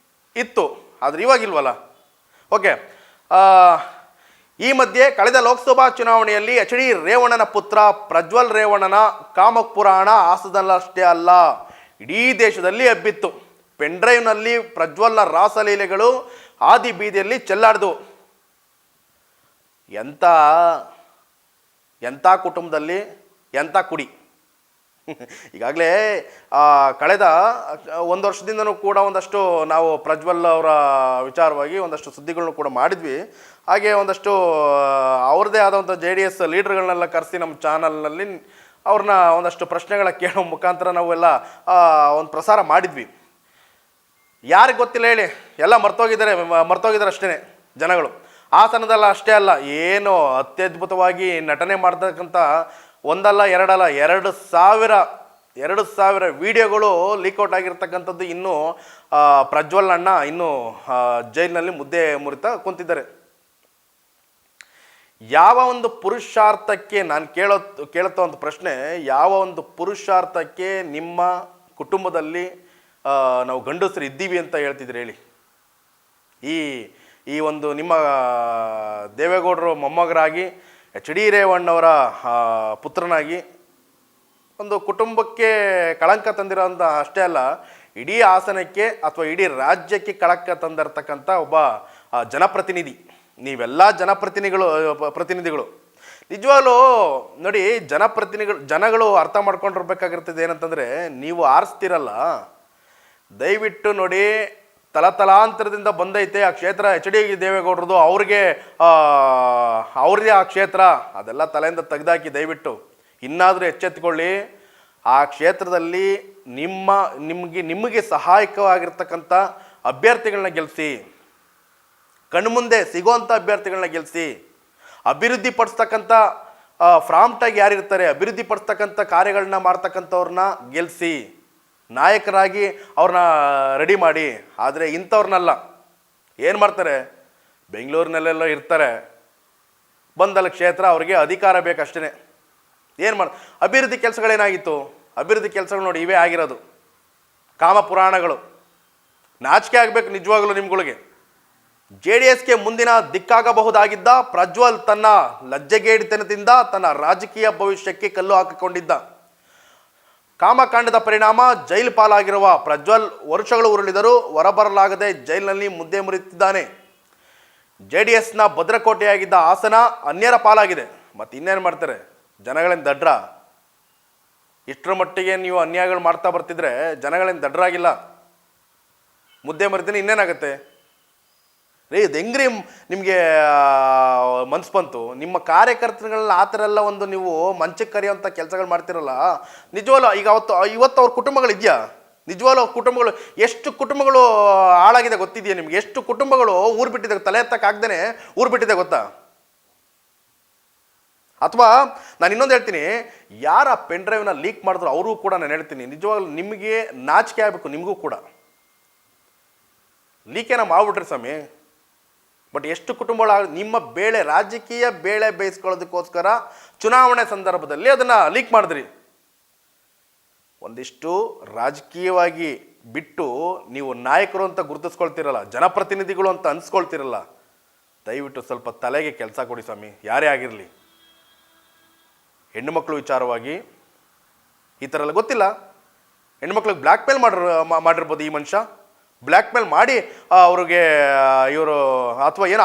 [SPEAKER 1] ಇತ್ತು. ಆದರೆ ಇವಾಗಿಲ್ವಲ್ಲ. ಓಕೆ, ಈ ಮಧ್ಯೆ ಕಳೆದ ಲೋಕಸಭಾ ಚುನಾವಣೆಯಲ್ಲಿ HD ರೇವಣ್ಣನ ಪುತ್ರ ಪ್ರಜ್ವಲ್ ರೇವಣ್ಣನ ಕಾಮಪುರಾಣ ಹಾಸನದಲ್ಲಷ್ಟೇ ಅಲ್ಲ, ಇಡೀ ದೇಶದಲ್ಲಿ ಹಬ್ಬಿತ್ತು. ಪೆನ್ಡ್ರೈವ್ನಲ್ಲಿ ಪ್ರಜ್ವಲ್ನ ರಾಸಲೀಲೆಗಳು ಆದಿ ಬೀದಿಯಲ್ಲಿ ಚೆಲ್ಲಾಡ್ದು. ಎಂಥ ಕುಟುಂಬದಲ್ಲಿ ಎಂಥ ಕುಡಿ. ಈಗಾಗಲೇ ಕಳೆದ ಒಂದು ವರ್ಷದಿಂದನೂ ಕೂಡ ಒಂದಷ್ಟು ನಾವು ಪ್ರಜ್ವಲ್ ಅವರ ವಿಚಾರವಾಗಿ ಒಂದಷ್ಟು ಸುದ್ದಿಗಳನ್ನು ಕೂಡ ಮಾಡಿದ್ವಿ. ಹಾಗೆ ಒಂದಷ್ಟು ಅವ್ರದ್ದೇ ಆದಂಥ JDS ಲೀಡರ್ಗಳನ್ನೆಲ್ಲ ಕರೆಸಿ ನಮ್ಮ ಚಾನಲ್ನಲ್ಲಿ ಅವ್ರನ್ನ ಒಂದಷ್ಟು ಪ್ರಶ್ನೆಗಳ ಕೇಳೋ ಮುಖಾಂತರ ನಾವೆಲ್ಲ ಒಂದು ಪ್ರಸಾರ ಮಾಡಿದ್ವಿ. ಯಾರಿಗೆ ಗೊತ್ತಿಲ್ಲ ಹೇಳಿ, ಎಲ್ಲ ಮರ್ತೋಗಿದ್ದಾರೆ ಅಷ್ಟೇ ಜನಗಳು. ಹಾಸನದಲ್ಲ ಅಷ್ಟೇ ಅಲ್ಲ, ಏನು ಅತ್ಯದ್ಭುತವಾಗಿ ನಟನೆ ಮಾಡ್ತಕ್ಕಂಥ ಒಂದಲ್ಲ ಎರಡಲ್ಲ 2,000 ವಿಡಿಯೋಗಳು ಲೀಕ್ಔಟ್ ಆಗಿರ್ತಕ್ಕಂಥದ್ದು. ಇನ್ನೂ ಪ್ರಜ್ವಲ್ ಅಣ್ಣ ಇನ್ನೂ ಜೈಲಿನಲ್ಲಿ ಮುದ್ದೆ ಮುರಿತಾ ಕುಂತಿದ್ದಾರೆ. ಯಾವ ಒಂದು ಪುರುಷಾರ್ಥಕ್ಕೆ ನಾನು ಕೇಳುತ್ತ ಒಂದು ಪ್ರಶ್ನೆ, ಯಾವ ಒಂದು ಪುರುಷಾರ್ಥಕ್ಕೆ ನಿಮ್ಮ ಕುಟುಂಬದಲ್ಲಿ ನಾವು ಗಂಡಸರು ಇದ್ದೀವಿ ಅಂತ ಹೇಳ್ತಿದ್ರಿ ಹೇಳಿ? ಈ ಒಂದು ನಿಮ್ಮ ದೇವೇಗೌಡರು ಮೊಮ್ಮಗರಾಗಿ HD ರೇವಣ್ಣವರ ಪುತ್ರನಾಗಿ ಒಂದು ಕುಟುಂಬಕ್ಕೆ ಕಳಂಕ ತಂದಿರೋಂಥ ಅಷ್ಟೇ ಅಲ್ಲ, ಇಡೀ ಹಾಸನಕ್ಕೆ ಅಥವಾ ಇಡೀ ರಾಜ್ಯಕ್ಕೆ ಕಳಂಕ ತಂದಿರತಕ್ಕಂಥ ಒಬ್ಬ ಜನಪ್ರತಿನಿಧಿ. ನೀವೆಲ್ಲ ಪ್ರತಿನಿಧಿಗಳು. ನಿಜವಾಗ್ಲೂ ನೋಡಿ, ಜನಗಳು ಅರ್ಥ ಮಾಡ್ಕೊಂಡಿರ್ಬೇಕಾಗಿರ್ತದೆ ಏನಂತಂದರೆ, ನೀವು ಆರಿಸ್ತಿರಲ್ಲ, ದಯವಿಟ್ಟು ನೋಡಿ, ತಲತಲಾಂತರದಿಂದ ಬಂದೈತೆ ಆ ಕ್ಷೇತ್ರ, ಎಚ್ ಡಿ ದೇವೇಗೌಡರದು, ಅವ್ರದೇ ಆ ಕ್ಷೇತ್ರ, ಅದೆಲ್ಲ ತಲೆಯಿಂದ ತೆಗೆದಾಕಿ ದಯವಿಟ್ಟು ಇನ್ನಾದರೂ ಎಚ್ಚೆತ್ತುಕೊಳ್ಳಿ. ಆ ಕ್ಷೇತ್ರದಲ್ಲಿ ನಿಮಗೆ ಸಹಾಯಕವಾಗಿರ್ತಕ್ಕಂಥ ಅಭ್ಯರ್ಥಿಗಳನ್ನ ಗೆಲ್ಲಿಸಿ, ಕಣ್ಮುಂದೆ ಸಿಗೋವಂಥ ಅಭ್ಯರ್ಥಿಗಳನ್ನ ಗೆಲ್ಲಿಸಿ, ಅಭಿವೃದ್ಧಿ ಪಡಿಸ್ತಕ್ಕಂಥ ಫ್ರಾಂಪ್ಟಾಗಿ ಯಾರಿರ್ತಾರೆ, ಅಭಿವೃದ್ಧಿ ಪಡಿಸ್ತಕ್ಕಂಥ ಕಾರ್ಯಗಳನ್ನ ಮಾಡ್ತಕ್ಕಂಥವ್ರನ್ನ ಗೆಲ್ಲಿಸಿ, ನಾಯಕರಾಗಿ ಅವ್ರನ್ನ ರೆಡಿ ಮಾಡಿ. ಆದರೆ ಇಂಥವ್ರನ್ನೆಲ್ಲ ಏನು ಮಾಡ್ತಾರೆ, ಬೆಂಗಳೂರಿನಲ್ಲೆಲ್ಲ ಇರ್ತಾರೆ, ಬಂದಲ್ಲ ಕ್ಷೇತ್ರ, ಅವ್ರಿಗೆ ಅಧಿಕಾರ ಬೇಕಷ್ಟೇ. ಏನು ಅಭಿವೃದ್ಧಿ ಕೆಲಸಗಳೇನಾಗಿತ್ತು? ಅಭಿವೃದ್ಧಿ ಕೆಲಸಗಳು ನೋಡಿ ಇವೇ ಆಗಿರೋದು, ಕಾಮ ಪುರಾಣಗಳು. ನಾಚಿಕೆ ಆಗಬೇಕು ನಿಜವಾಗಲೂ ನಿಮ್ಗಳಿಗೆ. JDSಗೆ ಮುಂದಿನ ದಿಕ್ಕಾಗಬಹುದಾಗಿದ್ದ ಪ್ರಜ್ವಲ್ ತನ್ನ ಲಜ್ಜೆಗೇಡಿತನದಿಂದ ತನ್ನ ರಾಜಕೀಯ ಭವಿಷ್ಯಕ್ಕೆ ಕಲ್ಲು ಹಾಕಿಕೊಂಡಿದ್ದ. ಕಾಮಕಾಂಡದ ಪರಿಣಾಮ ಜೈಲು ಪಾಲಾಗಿರುವ ಪ್ರಜ್ವಲ್ ವರ್ಷಗಳು ಉರುಳಿದರೂ ಹೊರಬರಲಾಗದೆ ಜೈಲಿನಲ್ಲಿ ಮುದ್ದೆ ಮುರಿತಿದ್ದಾನೆ. JDSನ ಭದ್ರಕೋಟೆಯಾಗಿದ್ದ ಹಾಸನ ಅನ್ಯರ ಪಾಲಾಗಿದೆ. ಮತ್ತು ಇನ್ನೇನು ಮಾಡ್ತಾರೆ, ಜನಗಳೇನು ದಡ್ರ? ಇಷ್ಟರ ಮಟ್ಟಿಗೆ ನೀವು ಅನ್ಯಾಯಗಳು ಮಾಡ್ತಾ ಬರ್ತಿದ್ರೆ ಜನಗಳೇನು ದಡ್ರಾಗಿಲ್ಲ. ಮುದ್ದೆ ಮರಿತೀನಿ ಇನ್ನೇನಾಗುತ್ತೆ ರೀ? ಇದು ಹೆಂಗ್ರಿ ನಿಮಗೆ ಮನ್ಸು ಬಂತು? ನಿಮ್ಮ ಕಾರ್ಯಕರ್ತರುಗಳನ್ನ ಆ ಥರ ಎಲ್ಲ ಒಂದು ನೀವು ಮಂಚಕ್ಕೆ ಕರೆಯುವಂಥ ಕೆಲಸಗಳು ಮಾಡ್ತಿರಲ್ಲ, ನಿಜವಲ್ಲ. ಈಗ ಇವತ್ತು ಅವ್ರ ಕುಟುಂಬಗಳಿದೆಯಾ? ನಿಜವಾಗ್ಲೂ ಅವ್ರ ಕುಟುಂಬಗಳು, ಎಷ್ಟು ಕುಟುಂಬಗಳು ಹಾಳಾಗಿದೆ ಗೊತ್ತಿದೆಯಾ ನಿಮ್ಗೆ? ಎಷ್ಟು ಕುಟುಂಬಗಳು ಊರು ಬಿಟ್ಟಿದೆ, ತಲೆ ಎತ್ತಕ್ಕಾಗ್ದೇ ಊರು ಬಿಟ್ಟಿದೆ ಗೊತ್ತಾ? ಅಥವಾ ನಾನು ಇನ್ನೊಂದು ಹೇಳ್ತೀನಿ, ಯಾರ ಪೆನ್ ಡ್ರೈವ್ನ ಲೀಕ್ ಮಾಡಿದ್ರು ಅವ್ರಿಗೂ ಕೂಡ ನಾನು ಹೇಳ್ತೀನಿ, ನಿಜವಾಗ್ಲೂ ನಿಮಗೆ ನಾಚಿಕೆ ಆಗಬೇಕು. ನಿಮಗೂ ಕೂಡ ಲೀಕೇನ ಮಾಡ್ಬಿಟ್ರಿ ಸ್ವಾಮಿ. ಬಟ್ ಎಷ್ಟು ಕುಟುಂಬಗಳ ನಿಮ್ಮ ರಾಜಕೀಯ ಬೇಳೆ ಬೇಯಿಸ್ಕೊಳ್ಳೋದಕ್ಕೋಸ್ಕರ ಚುನಾವಣೆ ಸಂದರ್ಭದಲ್ಲಿ ಅದನ್ನು ಲೀಕ್ ಮಾಡಿದ್ರಿ. ಒಂದಿಷ್ಟು ರಾಜಕೀಯವಾಗಿ ಬಿಟ್ಟು ನೀವು ನಾಯಕರು ಅಂತ ಗುರುತಿಸ್ಕೊಳ್ತಿರಲ್ಲ, ಜನಪ್ರತಿನಿಧಿಗಳು ಅಂತ ಅನ್ಸ್ಕೊಳ್ತಿರಲ್ಲ, ದಯವಿಟ್ಟು ಸ್ವಲ್ಪ ತಲೆಗೆ ಕೆಲಸ ಕೊಡಿ ಸ್ವಾಮಿ. ಯಾರೇ ಆಗಿರಲಿ, ಹೆಣ್ಣುಮಕ್ಕಳು ವಿಚಾರವಾಗಿ ಈ ಥರ ಎಲ್ಲ ಗೊತ್ತಿಲ್ಲ, ಹೆಣ್ಮಕ್ಳಿಗೆ ಬ್ಲ್ಯಾಕ್ ಮೇಲ್ ಮಾಡಿರ್ಬೋದು ಈ ಮನುಷ್ಯ. ಬ್ಲ್ಯಾಕ್ ಮೇಲ್ ಮಾಡಿ ಅವ್ರಿಗೆ ಇವರು ಅಥವಾ ಏನೋ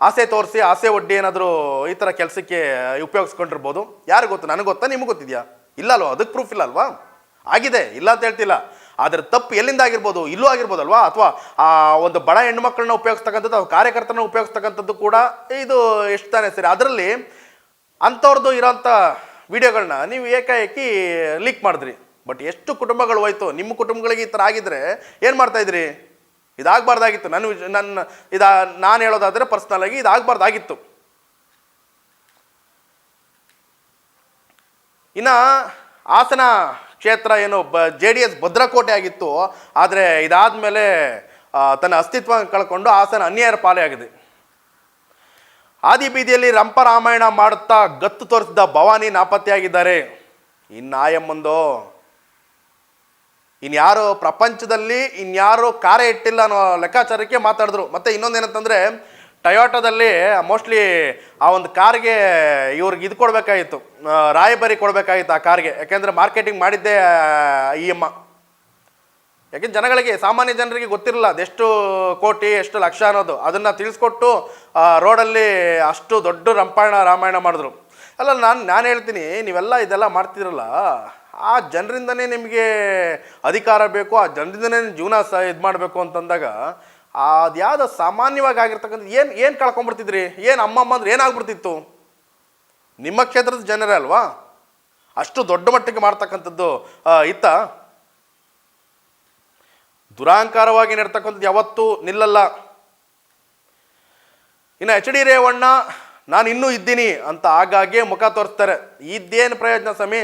[SPEAKER 1] ಆಸೆ ತೋರಿಸಿ, ಆಸೆ ಒಡ್ಡಿ ಏನಾದರೂ ಈ ಥರ ಕೆಲಸಕ್ಕೆ ಉಪಯೋಗಿಸ್ಕೊಂಡಿರ್ಬೋದು. ಯಾರು ಗೊತ್ತು? ನನಗೆ ಗೊತ್ತಾ? ನಿಮಗೆ ಗೊತ್ತಿದೆಯಾ? ಇಲ್ಲ ಅಲ್ವಾ? ಅದಕ್ಕೆ ಪ್ರೂಫ್ ಇಲ್ಲ ಅಲ್ವಾ? ಆಗಿದೆ, ಇಲ್ಲ ಅಂತ ಹೇಳ್ತಿಲ್ಲ. ಆದರೆ ತಪ್ಪು ಎಲ್ಲಿಂದ ಆಗಿರ್ಬೋದು? ಇಲ್ಲೂ ಆಗಿರ್ಬೋದಲ್ವಾ? ಅಥವಾ ಒಂದು ಬಡ ಹೆಣ್ಮಕ್ಳನ್ನ ಉಪಯೋಗಿಸ್ತಕ್ಕಂಥದ್ದು, ಕಾರ್ಯಕರ್ತರನ್ನ ಉಪಯೋಗಿಸ್ತಕ್ಕಂಥದ್ದು ಕೂಡ ಇದು ಎಷ್ಟು ತಾನೇ ಸರಿ. ಅದರಲ್ಲಿ ಅಂಥವ್ರದ್ದು ಇರೋಂಥ ವಿಡಿಯೋಗಳನ್ನ ನೀವು ಏಕಾಏಕಿ ಲೀಕ್ ಮಾಡಿದ್ರಿ. ಬಟ್ ಎಷ್ಟು ಕುಟುಂಬಗಳು ಹೋಯ್ತು? ನಿಮ್ಮ ಕುಟುಂಬಗಳಿಗೆ ಈ ಥರ ಆಗಿದ್ರೆ ಏನು ಮಾಡ್ತಾಯಿದ್ರಿ? ಇದಾಗಬಾರ್ದಾಗಿತ್ತು. ನಾನು ಹೇಳೋದಾದರೆ ಪರ್ಸ್ನಲ್ ಆಗಿ ಇದಾಗಬಾರ್ದಾಗಿತ್ತು. ಇನ್ನು ಹಾಸನ ಕ್ಷೇತ್ರ ಏನು JDS ಭದ್ರಕೋಟೆ ಆಗಿತ್ತು, ಆದರೆ ಇದಾದ ಮೇಲೆ ತನ್ನ ಅಸ್ತಿತ್ವ ಕಳ್ಕೊಂಡು ಹಾಸನ ಅನ್ಯಾಯರ ಪಾಲೇ ಆಗಿದೆ. ಆದಿ ಬೀದಿಯಲ್ಲಿ ರಂಪ ರಾಮಾಯಣ ಮಾಡುತ್ತಾ ಗತ್ತು ತೋರಿಸಿದ ಭವಾನಿ ನಾಪತ್ತೆಯಾಗಿದ್ದಾರೆ. ಇನ್ನಾಯಮ್ಮಂದೋ ಇನ್ಯಾರು ಪ್ರಪಂಚದಲ್ಲಿ ಇನ್ಯಾರು ಕಾರ್ಯ ಇಟ್ಟಿಲ್ಲ ಅನ್ನೋ ಲೆಕ್ಕಾಚಾರಕ್ಕೆ ಮಾತಾಡಿದ್ರು. ಮತ್ತು ಇನ್ನೊಂದೇನಂತಂದರೆ, ಟೊಯೋಟೋದಲ್ಲಿ ಮೋಸ್ಟ್ಲಿ ಆ ಒಂದು ಕಾರ್ಗೆ ಇವ್ರಿಗೆ ಇದು ಕೊಡಬೇಕಾಗಿತ್ತು, ರಾಯಭಾರಿ ಕೊಡಬೇಕಾಗಿತ್ತು ಆ ಕಾರ್ಗೆ. ಯಾಕೆಂದರೆ ಮಾರ್ಕೆಟಿಂಗ್ ಮಾಡಿದ್ದೇ ಈ ಅಮ್ಮ. ಯಾಕೆ ಜನಗಳಿಗೆ, ಸಾಮಾನ್ಯ ಜನರಿಗೆ ಗೊತ್ತಿರಲ್ಲ ಅದೆಷ್ಟು ಕೋಟಿ ಎಷ್ಟು ಲಕ್ಷ ಅನ್ನೋದು. ಅದನ್ನು ತಿಳಿಸ್ಕೊಟ್ಟು ರೋಡಲ್ಲಿ ಅಷ್ಟು ದೊಡ್ಡ ರಾಮಾಯಣ ಮಾಡಿದ್ರು. ಅಲ್ಲ, ನಾನು ಹೇಳ್ತೀನಿ, ನೀವೆಲ್ಲ ಇದೆಲ್ಲ ಮಾಡ್ತಿರಲ್ಲ, ಆ ಜನರಿಂದನೇ ನಿಮಗೆ ಅಧಿಕಾರ ಬೇಕು, ಆ ಜನರಿಂದನೇ ಜೀವನ ಇದು ಮಾಡಬೇಕು ಅಂತಂದಾಗ ಅದ್ಯಾವುದೋ ಸಾಮಾನ್ಯವಾಗಿ ಆಗಿರ್ತಕ್ಕಂಥ ಏನು ಕಳ್ಕೊಂಡ್ಬಿಡ್ತಿದ್ರಿ? ಏನು ಅಮ್ಮಮ್ಮ ಅಂದ್ರೆ ಏನಾಗ್ಬಿಡ್ತಿತ್ತು? ನಿಮ್ಮ ಕ್ಷೇತ್ರದ ಜನರೇ ಅಲ್ವಾ? ಅಷ್ಟು ದೊಡ್ಡ ಮಟ್ಟಿಗೆ ಮಾಡ್ತಕ್ಕಂಥದ್ದು ಇತ್ತ? ದುರಾಂಕಾರವಾಗಿ ನಡ್ತಕ್ಕಂಥದ್ದು ಯಾವತ್ತೂ ನಿಲ್ಲಲ್ಲ. ಇನ್ನು HD ರೇವಣ್ಣ ನಾನು ಇನ್ನೂ ಇದ್ದೀನಿ ಅಂತ ಆಗಾಗ್ಗೆ ಮುಖ ತೋರಿಸ್ತಾರೆ. ಇದ್ದೇನು ಪ್ರಯೋಜನ ಸ್ವಾಮಿ?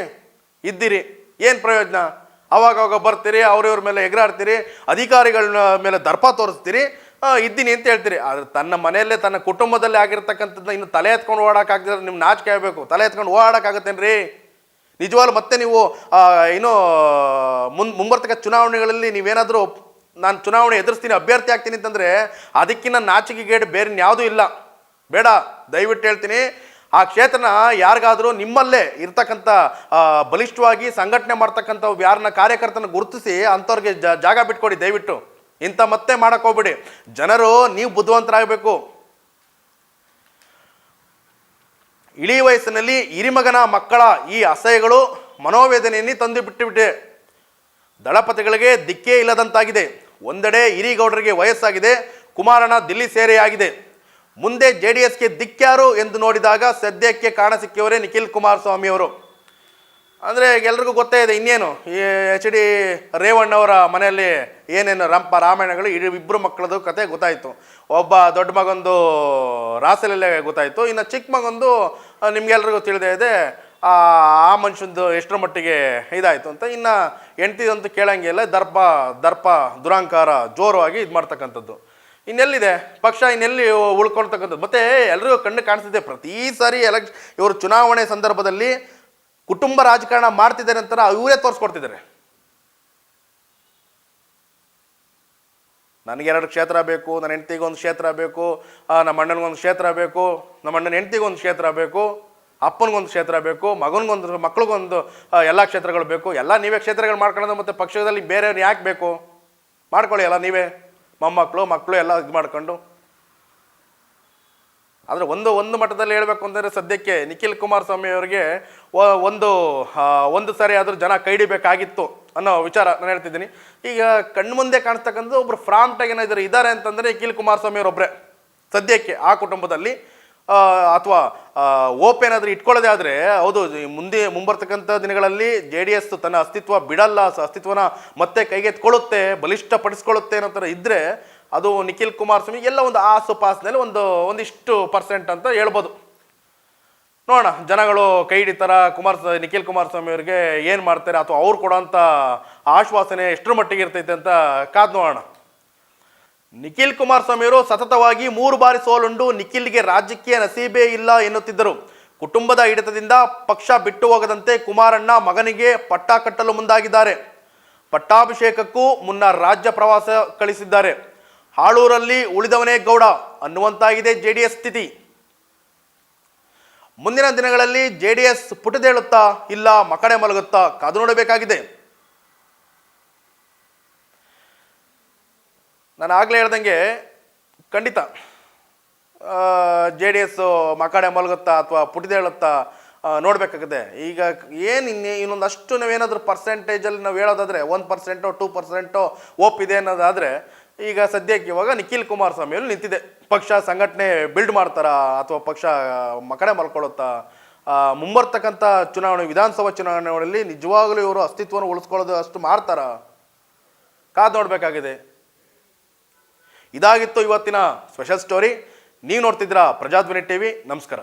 [SPEAKER 1] ಇದ್ದೀರಿ, ಏನು ಪ್ರಯೋಜನ? ಅವಾಗ ಬರ್ತೀರಿ, ಅವ್ರವ್ರ ಮೇಲೆ ಎಗರಾಡ್ತೀರಿ, ಅಧಿಕಾರಿಗಳ ಮೇಲೆ ದರ್ಪ ತೋರಿಸ್ತೀರಿ, ಇದ್ದೀನಿ ಅಂತ ಹೇಳ್ತೀರಿ. ಆದರೆ ತನ್ನ ಮನೆಯಲ್ಲೇ ತನ್ನ ಕುಟುಂಬದಲ್ಲಿ ಆಗಿರ್ತಕ್ಕಂಥದ್ದನ್ನ ಇನ್ನು ತಲೆ ಎತ್ಕೊಂಡು ಓಡಾಡೋಕ್ಕಾಗ್ತಿದ್ರೆ ನಿಮ್ಗೆ ನಾಚಿಕೆ ಆಗಬೇಕು. ತಲೆ ಎತ್ಕೊಂಡು ಓಡಾಡೋಕ್ಕಾಗತ್ತೇನ್ರಿ? ನಿಜವಾಗ್ಲೂ ಮತ್ತೆ ನೀವು ಇನ್ನೂ ಮುಂಬರ್ತಕ್ಕ ಚುನಾವಣೆಗಳಲ್ಲಿ ನೀವೇನಾದರೂ ನಾನು ಚುನಾವಣೆ ಎದುರಿಸ್ತೀನಿ, ಅಭ್ಯರ್ಥಿ ಆಗ್ತೀನಿ ಅಂತಂದರೆ ಅದಕ್ಕಿಂತ ನಾಚಿಕೆಗೇಡು ಬೇರೆ ಯಾವುದೂ ಇಲ್ಲ. ಬೇಡ, ದಯವಿಟ್ಟು ಹೇಳ್ತೀನಿ. ಆ ಕ್ಷೇತ್ರನ ಯಾರಿಗಾದರೂ ನಿಮ್ಮಲ್ಲೇ ಇರ್ತಕ್ಕಂಥ ಬಲಿಷ್ಠವಾಗಿ ಸಂಘಟನೆ ಮಾಡ್ತಕ್ಕಂಥ ಯಾರನ್ನ ಕಾರ್ಯಕರ್ತನ ಗುರುತಿಸಿ ಅಂಥವ್ರಿಗೆ ಜಾಗ ಬಿಟ್ಕೊಡಿ ದಯವಿಟ್ಟು. ಇಂಥ ಮತ್ತೆ ಮಾಡಕ್ಕೆ ಹೋಗ್ಬಿಡಿ. ಜನರು ನೀವು ಬುದ್ಧಿವಂತರಾಗಬೇಕು. ಇಳಿ ವಯಸ್ಸಿನಲ್ಲಿ ಹಿರಿಮಗನ ಮಕ್ಕಳ ಈ ಅಸಹ್ಯಗಳು ಮನೋವೇದನೆಯನ್ನು ತಂದು ಬಿಟ್ಟುಬಿಟ್ಟೆ. ದಳಪತಿಗಳಿಗೆ ದಿಕ್ಕೇ ಇಲ್ಲದಂತಾಗಿದೆ. ಒಂದೆಡೆ ಹಿರಿಗೌಡರಿಗೆ ವಯಸ್ಸಾಗಿದೆ, ಕುಮಾರಣ್ಣ ದಿಲ್ಲಿ ಸೇರೆಯಾಗಿದೆ. ಮುಂದೆ JDSಗೆ ದಿಕ್ಕ್ಯಾರು ಎಂದು ನೋಡಿದಾಗ ಸದ್ಯಕ್ಕೆ ಕಾಣಸಿಕ್ಕಿಯವರೇ ನಿಖಿಲ್ ಕುಮಾರಸ್ವಾಮಿ ಅವರು. ಅಂದರೆ ಎಲ್ರಿಗೂ ಗೊತ್ತೇ ಇದೆ, ಇನ್ನೇನು ಈ HD ರೇವಣ್ಣವರ ಮನೆಯಲ್ಲಿ ಏನೇನು ರಂಪ ರಾಮಾಯಣಗಳು ಇಬ್ಬರು ಮಕ್ಕಳದು ಕತೆ ಗೊತ್ತಾಯಿತು. ಒಬ್ಬ ದೊಡ್ಡ ಮಗಂದು ರಾಸಲಲ್ಲೇ ಗೊತ್ತಾಯಿತು, ಇನ್ನು ಚಿಕ್ಕ ಮಗಂದು ನಿಮ್ಗೆಲ್ರಿಗೂ ತಿಳಿದೇ ಇದೆ ಆ ಮನುಷ್ಯಂದು ಎಷ್ಟರ ಮಟ್ಟಿಗೆ ಇದಾಯಿತು ಅಂತ. ಇನ್ನು ಹೆಂಡ್ತಿದಂತೂ ಕೇಳಂಗಿಲ್ಲ, ದರ್ಪ ದುರಾಂಕಾರ ಜೋರಾಗಿ ಇದು ಮಾಡ್ತಕ್ಕಂಥದ್ದು. ಇನ್ನೆಲ್ಲಿದೆ ಪಕ್ಷ, ಇನ್ನೆಲ್ಲಿ ಉಳ್ಕೊಳ್ತಕ್ಕಂಥದ್ದು? ಮತ್ತು ಎಲ್ರಿಗೂ ಕಣ್ಣು ಕಾಣಿಸ್ತಿದೆ, ಪ್ರತಿ ಸಾರಿ ಇವರು ಚುನಾವಣೆ ಸಂದರ್ಭದಲ್ಲಿ ಕುಟುಂಬ ರಾಜಕಾರಣ ಮಾಡ್ತಿದ್ದಾರೆ ಅಂತ ಇವರೇ ತೋರಿಸ್ಕೊಡ್ತಿದ್ದಾರೆ. ನನಗೆ 2 ಕ್ಷೇತ್ರ ಬೇಕು, ನನ್ನ ಹೆಂಡ್ತಿಗೊಂದು ಕ್ಷೇತ್ರ ಬೇಕು, ನಮ್ಮ ಅಣ್ಣನಿಗೊಂದು ಕ್ಷೇತ್ರ ಬೇಕು, ನಮ್ಮ ಅಣ್ಣನ ಹೆಂಡ್ತಿಗೊಂದು ಕ್ಷೇತ್ರ ಬೇಕು, ಅಪ್ಪನಿಗೊಂದು ಕ್ಷೇತ್ರ ಬೇಕು, ಮಕ್ಳಿಗೊಂದು ಎಲ್ಲ ಕ್ಷೇತ್ರಗಳು ಬೇಕು. ಎಲ್ಲ ನೀವೇ ಕ್ಷೇತ್ರಗಳು ಮಾಡ್ಕೊಳ್ಳೋದು, ಮತ್ತು ಪಕ್ಷದಲ್ಲಿ ಬೇರೆಯವ್ರು ಯಾಕೆ ಬೇಕು? ಮಾಡ್ಕೊಳ್ಳಿ ಎಲ್ಲ ನೀವೇ, ಮಕ್ಕಳು ಎಲ್ಲ ಇದು ಮಾಡ್ಕೊಂಡು. ಆದರೆ ಒಂದು ಮಟ್ಟದಲ್ಲಿ ಹೇಳಬೇಕು ಅಂತಂದರೆ ಸದ್ಯಕ್ಕೆ ನಿಖಿಲ್ ಕುಮಾರಸ್ವಾಮಿ ಅವರಿಗೆ ಒಂದು ಸಾರಿ ಆದರೂ ಜನ ಕೈ ಹಿಡಿಬೇಕಾಗಿತ್ತು ಅನ್ನೋ ವಿಚಾರ ನಾನು ಹೇಳ್ತಿದ್ದೀನಿ. ಈಗ ಕಣ್ಮುಂದೆ ಕಾಣಿಸ್ತಕ್ಕಂಥದ್ದು ಒಬ್ಬರು ಫ್ರಾಂಟಾಗಿ ಏನಾದರೂ ಇದ್ದಾರೆ ಅಂತಂದರೆ ನಿಖಿಲ್ ಕುಮಾರಸ್ವಾಮಿ ಅವರೊಬ್ಬರೇ ಸದ್ಯಕ್ಕೆ ಆ ಕುಟುಂಬದಲ್ಲಿ. ಅಥವಾ ಓಪ್ ಏನಾದರೂ ಇಟ್ಕೊಳ್ಳೋದೇ ಆದರೆ ಹೌದು, ಮುಂಬರ್ತಕ್ಕಂಥ ದಿನಗಳಲ್ಲಿ JDS ತನ್ನ ಅಸ್ತಿತ್ವ ಬಿಡಲ್ಲ, ಅಸ್ತಿತ್ವನ ಮತ್ತೆ ಕೈಗೆತ್ಕೊಳ್ಳುತ್ತೆ, ಬಲಿಷ್ಠಪಡಿಸ್ಕೊಳ್ಳುತ್ತೆ ಅನ್ನೋ ಥರ ಇದ್ದರೆ ಅದು ನಿಖಿಲ್ ಕುಮಾರಸ್ವಾಮಿ ಎಲ್ಲ ಒಂದು ಆಸುಪಾಸಿನಲ್ಲಿ ಒಂದಿಷ್ಟು % ಅಂತ ಹೇಳ್ಬೋದು. ನೋಡೋಣ ಜನಗಳು ಕೈ ಹಿಡಿತಾರ, ನಿಖಿಲ್ ಕುಮಾರಸ್ವಾಮಿ ಅವರಿಗೆ ಏನು ಮಾಡ್ತಾರೆ, ಅಥವಾ ಅವ್ರು ಕೊಡೋಂಥ ಆಶ್ವಾಸನೆ ಎಷ್ಟರ ಮಟ್ಟಿಗೆ ಇರ್ತೈತೆ ಅಂತ ಕಾದು ನೋಡೋಣ. ನಿಖಿಲ್ ಕುಮಾರಸ್ವಾಮಿ ಅವರು ಸತತವಾಗಿ 3 ಬಾರಿ ಸೋಲುಂಡು ನಿಖಿಲ್ಗೆ ರಾಜಕೀಯ ನಸೀಬೇ ಇಲ್ಲ ಎನ್ನುತ್ತಿದ್ದರು. ಕುಟುಂಬದ ಹಿಡಿತದಿಂದ ಪಕ್ಷ ಬಿಟ್ಟು ಹೋಗದಂತೆ ಕುಮಾರಣ್ಣ ಮಗನಿಗೆ ಪಟ್ಟ ಕಟ್ಟಲು ಮುಂದಾಗಿದ್ದಾರೆ. ಪಟ್ಟಾಭಿಷೇಕಕ್ಕೂ ಮುನ್ನ ರಾಜ್ಯ ಪ್ರವಾಸ ಕಳಿಸಿದ್ದಾರೆ. ಹಾಳೂರಲ್ಲಿ ಉಳಿದವನೇ ಗೌಡ ಅನ್ನುವಂತಾಗಿದೆ JDS ಸ್ಥಿತಿ. ಮುಂದಿನ ದಿನಗಳಲ್ಲಿ JDS ಪುಟಿದೇಳುತ್ತಾ ಇಲ್ಲ ಮಕಡೆ ಮಲಗುತ್ತಾ ಕಾದು ನೋಡಬೇಕಾಗಿದೆ. ನಾನು ಆಗಲೇ ಹೇಳ್ದಂಗೆ ಖಂಡಿತ JDS ಮಕಡೆ ಮಲಗುತ್ತಾ ಅಥವಾ ಪುಟಿದೇಳುತ್ತಾ ನೋಡಬೇಕಾಗಿದೆ. ಈಗ ಇನ್ನೊಂದಷ್ಟು ನಾವೇನಾದರೂ ಪರ್ಸೆಂಟೇಜಲ್ಲಿ ನಾವು ಹೇಳೋದಾದರೆ 1% 2% ಒಪ್ಪಿದೆ ಅನ್ನೋದಾದರೆ ಈಗ ಸದ್ಯಕ್ಕೆ ಇವಾಗ ನಿಖಿಲ್ ಕುಮಾರಸ್ವಾಮಿ ಅವರು ನಿಂತಿದೆ. ಪಕ್ಷ ಸಂಘಟನೆ ಬಿಲ್ಡ್ ಮಾಡ್ತಾರಾ ಅಥವಾ ಪಕ್ಷ ಮಕಡೆ ಮಲ್ಕೊಳ್ಳುತ್ತಾ? ಮುಂಬರ್ತಕ್ಕಂಥ ಚುನಾವಣೆ, ವಿಧಾನಸಭಾ ಚುನಾವಣೆಗಳಲ್ಲಿ ನಿಜವಾಗಲೂ ಇವರು ಅಸ್ತಿತ್ವವನ್ನು ಉಳಿಸ್ಕೊಳ್ಳೋದು ಅಷ್ಟು ಮಾಡ್ತಾರಾ? ಕಾದು ನೋಡಬೇಕಾಗಿದೆ. ಇದಾಗಿತ್ತು ಇವತ್ತಿನ ಸ್ಪೆಷಲ್ ಸ್ಟೋರಿ. ನೀವು ನೋಡ್ತಿದ್ದೀರಾ ಪ್ರಜಾಧ್ವನಿ TV. ನಮಸ್ಕಾರ.